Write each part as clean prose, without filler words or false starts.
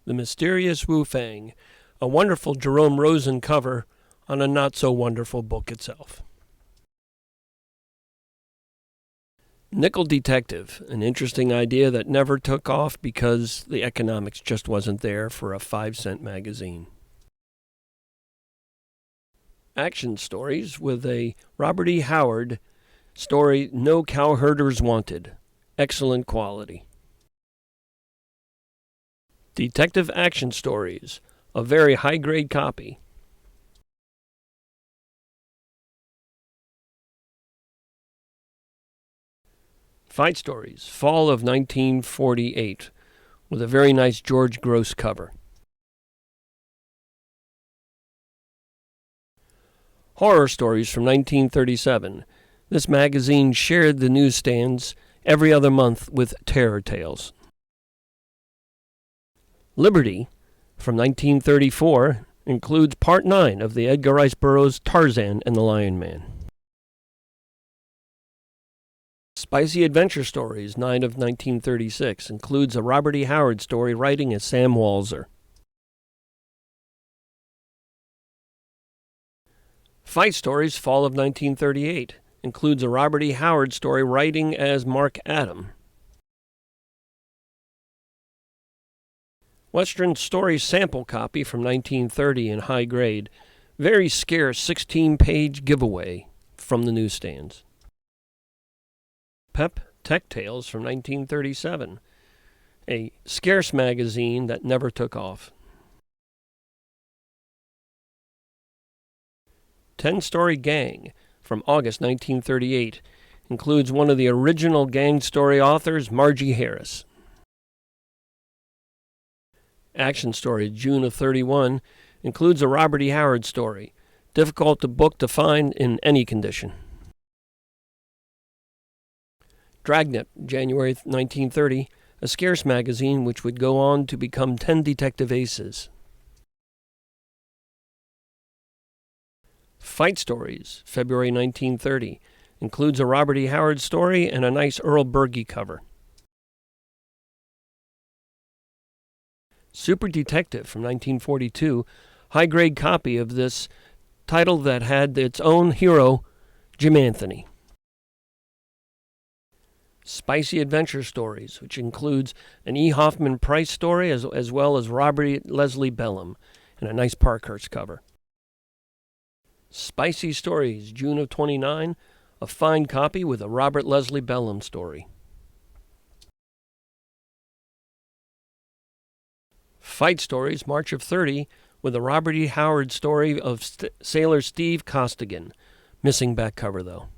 The Mysterious Wu Fang, a wonderful Jerome Rosen cover on a not-so-wonderful book itself. Nickel Detective, an interesting idea that never took off because the economics just wasn't there for a 5-cent magazine. Action stories with a Robert E. Howard story, No Cowherders Wanted. Excellent quality. Detective action stories, a very high-grade copy. Fight Stories, fall of 1948, with a very nice George Gross cover. Horror Stories from 1937. This magazine shared the newsstands every other month with terror tales. Liberty from 1934 includes Part 9 of the Edgar Rice Burroughs Tarzan and the Lion Man. Spicy Adventure Stories, 9 of 1936, includes a Robert E. Howard story writing as Sam Walzer. Fight Stories, fall of 1938, includes a Robert E. Howard story writing as Mark Adam. Western Story sample copy from 1930 in high grade, very scarce 16-page giveaway from the newsstands. Pep Tech Tales from 1937, a scarce magazine that never took off. 10-Story Gang from August 1938 includes one of the original gang story authors, Margie Harris. Action Story, June of 31, includes a Robert E. Howard story, difficult to find in any condition. Dragnet, January 1930, a scarce magazine which would go on to become 10 Detective Aces. Fight Stories, February 1930, includes a Robert E. Howard story and a nice Earl Berge cover. Super Detective from 1942, high-grade copy of this title that had its own hero, Jim Anthony. Spicy Adventure Stories, which includes an E. Hoffman Price story as well as Robert Leslie Bellum and a nice Parkhurst cover. Spicy Stories, June of 29, a fine copy with a Robert Leslie Bellum story. Fight Stories, March of 30, with a Robert E. Howard story of Sailor Steve Costigan. Missing back cover, though.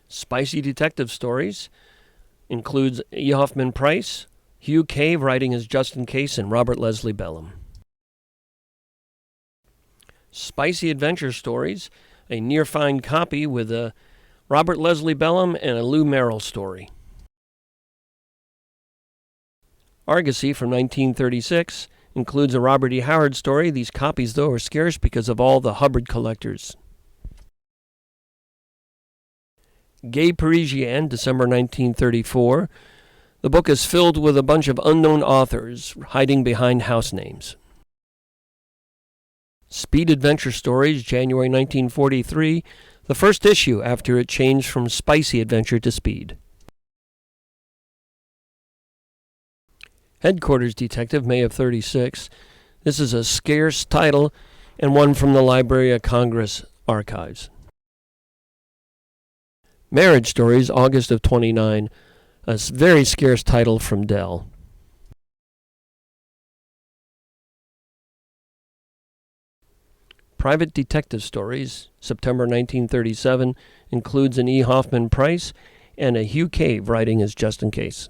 Spicy Detective Stories includes E. Hoffman Price, Hugh Cave writing as Justin Case, and Robert Leslie Bellum. Spicy Adventure Stories, a near-fine copy with a Robert Leslie Bellum and a Lou Merrill story. Argosy from 1936 includes a Robert E. Howard story. These copies, though, are scarce because of all the Hubbard collectors. Gay Parisienne, December 1934. The book is filled with a bunch of unknown authors hiding behind house names. Speed Adventure Stories, January 1943, the first issue after it changed from Spicy Adventure to Speed. Headquarters Detective, May of 36. This is a scarce title and one from the Library of Congress archives. Marriage Stories, August of 29, a very scarce title from Dell. Private Detective Stories, September 1937, includes an E. Hoffman Price and a Hugh Cave writing as Justin Case.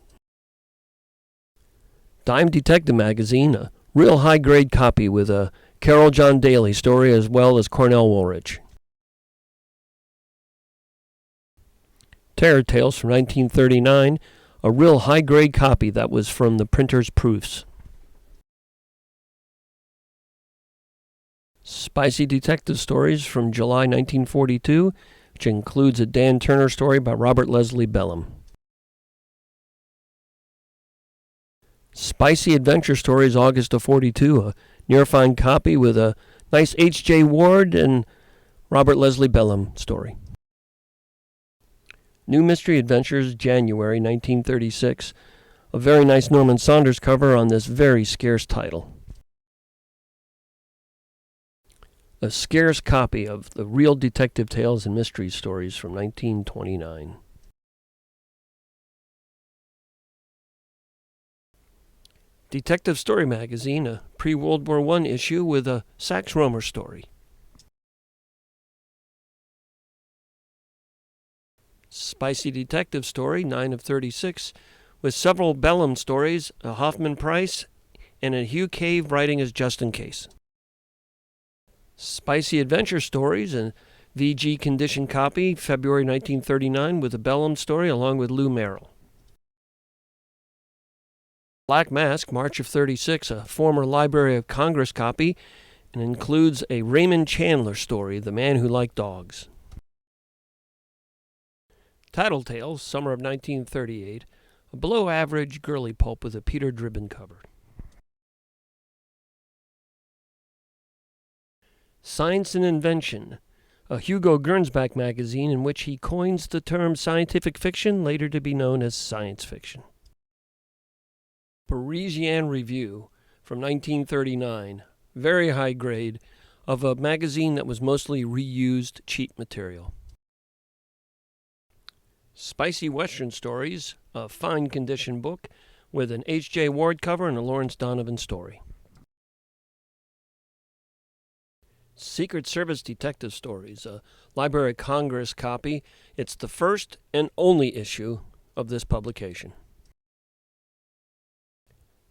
Dime Detective Magazine, a real high-grade copy with a Carol John Daly story as well as Cornell Woolrich. Terror Tales from 1939, a real high-grade copy that was from the printer's proofs. Spicy Detective Stories from July 1942, which includes a Dan Turner story by Robert Leslie Bellum. Spicy Adventure Stories, August of 42, a near-fine copy with a nice H.J. Ward and Robert Leslie Bellum story. New Mystery Adventures, January 1936, a very nice Norman Saunders cover on this very scarce title. A scarce copy of the Real Detective Tales and Mystery Stories from 1929. Detective Story Magazine, a pre-World War I issue with a Sax Rohmer story. Spicy Detective Story, 9 of 36, with several Bellum stories, a Hoffman Price, and a Hugh Cave writing as Just in Case. Spicy Adventure Stories, a VG condition copy, February 1939, with a Bellum story along with Lou Merrill. Black Mask, March of 36, a former Library of Congress copy, and includes a Raymond Chandler story, The Man Who Liked Dogs. Tattletales, summer of 1938, a below-average girly pulp with a Peter Dribbin cover. Science and Invention, a Hugo Gernsback magazine in which he coins the term scientific fiction, later to be known as science fiction. Parisian Review from 1939, very high grade, of a magazine that was mostly reused cheap material. Spicy Western Stories, a fine condition book with an H.J. Ward cover and a Lawrence Donovan story. Secret Service Detective Stories, a Library of Congress copy. It's the first and only issue of this publication.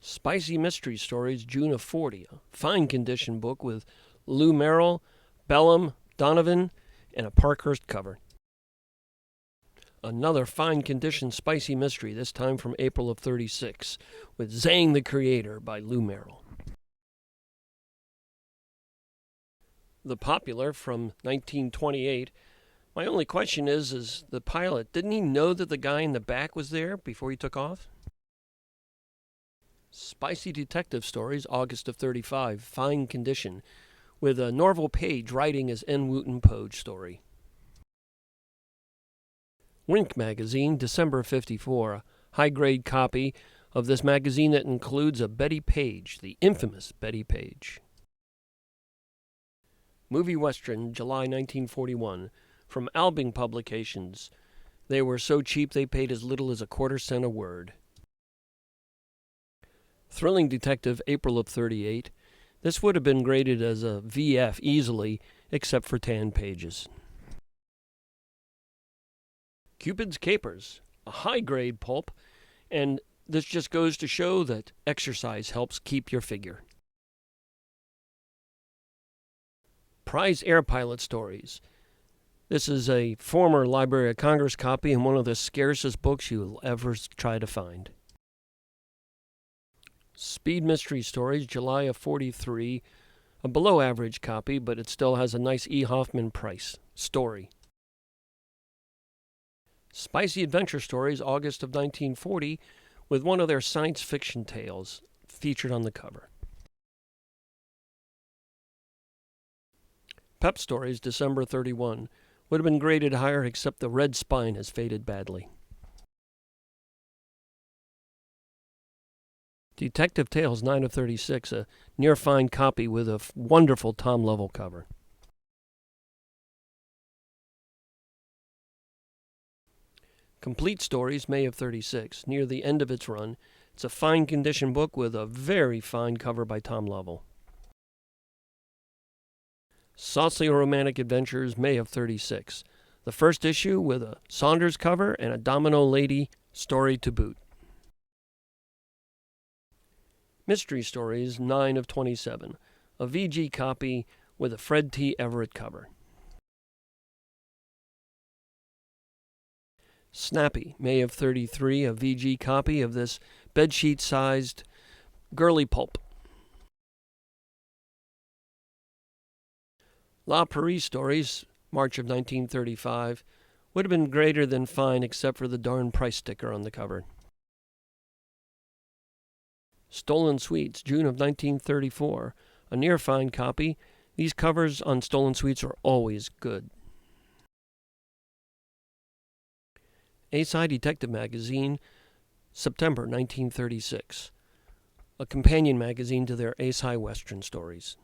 Spicy Mystery Stories, June of 40, a fine condition book with Lou Merrill, Bellum, Donovan, and a Parkhurst cover. Another fine condition spicy mystery, this time from April of 36, with Zang the Creator by Lou Merrill. The Popular from 1928. My only question is the pilot, didn't he know that the guy in the back was there before he took off? Spicy Detective Stories, August of 35, fine condition, with a Norval Page writing as N. Wooten Poge story. Wink Magazine, December of 54, a high-grade copy of this magazine that includes a Betty Page, the infamous Betty Page. Movie Western, July 1941, from Albing Publications. They were so cheap they paid as little as a quarter-cent a word. Thrilling Detective, April of 38. This would have been graded as a VF easily, except for tan pages. Cupid's Capers, a high-grade pulp, and this just goes to show that exercise helps keep your figure. Prize Air Pilot Stories. This is a former Library of Congress copy and one of the scarcest books you'll ever try to find. Speed Mystery Stories, July of 43, a below-average copy, but it still has a nice E. Hoffman Price story. Spicy Adventure Stories, August of 1940, with one of their science fiction tales featured on the cover. Pep Stories, December 31, would have been graded higher except the red spine has faded badly. Detective Tales, 9 of 36, a near-fine copy with a wonderful Tom Lovell cover. Complete Stories, May of 36, near the end of its run. It's a fine condition book with a very fine cover by Tom Lovell. Saucy Romantic Adventures, May of 36. The first issue with a Saunders cover and a Domino Lady story to boot. Mystery Stories, 9 of 27. A VG copy with a Fred T. Everett cover. Snappy, May of 33, a VG copy of this bedsheet-sized girly pulp. La Paris Stories, March of 1935, would have been greater than fine except for the darn price sticker on the cover. Stolen Sweets, June of 1934. A near fine copy. These covers on Stolen Sweets are always good. Ace-High Detective Magazine, September 1936. A companion magazine to their Ace-High Western stories.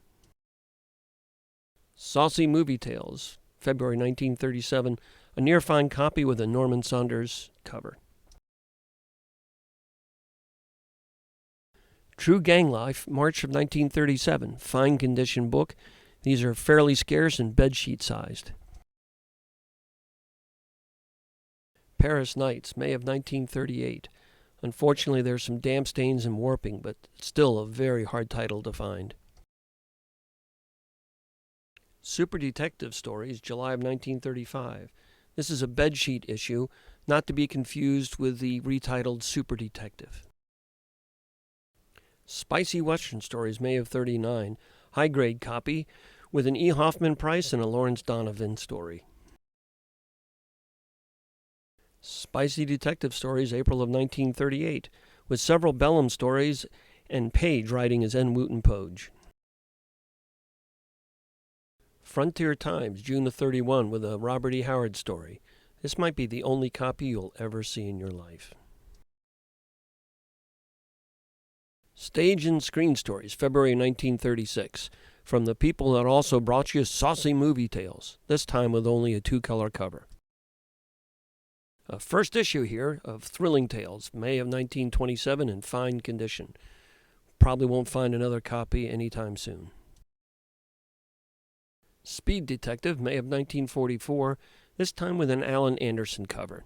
Saucy Movie Tales, February 1937. A near fine copy with a Norman Saunders cover. True Gang Life, March of 1937. Fine condition book. These are fairly scarce and bedsheet sized. Paris Nights, May of 1938. Unfortunately, there's some damp stains and warping, but still a very hard title to find. Super Detective Stories, July of 1935. This is a bedsheet issue, not to be confused with the retitled Super Detective. Spicy Western Stories, May of 39. High-grade copy with an E. Hoffman price and a Lawrence Donovan story. Spicy Detective Stories, April of 1938, with several Bellum stories and Page writing as N. Wooten Poge. Frontier Times, June of 31, with a Robert E. Howard story. This might be the only copy you'll ever see in your life. Stage and Screen Stories, February 1936, from the people that also brought you Saucy Movie Tales, this time with only a 2-color cover. A first issue here of Thrilling Tales, May of 1927, in fine condition. Probably won't find another copy anytime soon. Speed Detective, May of 1944, this time with an Alan Anderson cover.